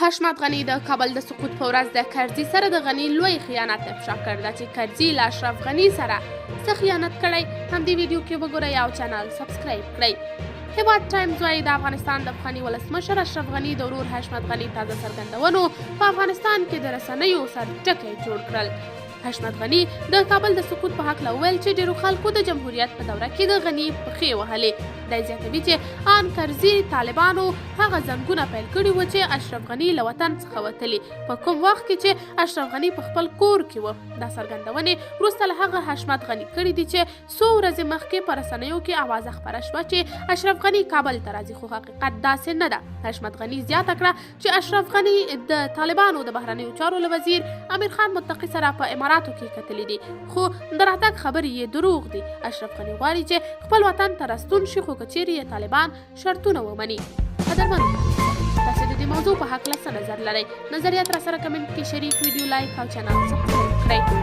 حشمت غني د کابل د سقوط په ورځ د کرزي سره د غني لوی خیانت افشا کړ چې کرزي له اشرف غني سره څه خیانت کړی. هم دې ویډیو کې وګورئ او چینل سبسکرایب کړئ. هیواد ټایمز وايي د افغانستان د پخواني ولسمشر اشرف غني د ورور حشمت غني تازه څرګندونو په افغانستان کې د رسنیو سر ټکی جوړ کړل. حشمت غني د کابل د سقوط په هکله وویل چې ډېرو خلکو د جمهوریت په دوره کې د غني پښې وهلې. دی زیاتوي چې ان کرزي طالبانو هغه زنګونه پیل کړي وو چې اشرف غني له وطن څخه وتلي په کوم وخت کې چې اشرف غني په خپل کور کې و. دا څرګندونې وروسته له هغه حشمت غني کړي دي چې څو ورځې مخکې په رسنیو کې اوازه خپره شوه چې اشرف غني کابل ته راځي، خو حقیقت داسې نه ده. حشمت غني زیاته کړه چې اشرف غني د طالبانو د بهرنیو چارو له وزیر امیر خان متقي سره په اماراتو کې کتلي دي، خو د راتګ خبرې یې دروغ دي. اشرف غني غواړي چې خپل وطن ته راستون شي، خو که چیرې یې طالبان شرطونه ومني. قدرمنو تاسو د دې موضوع په هکله څه نظر لرئ؟ نظریات راسره کمنټ کې شریک، ویډیو لایک او چینل سبسکرایب کړئ.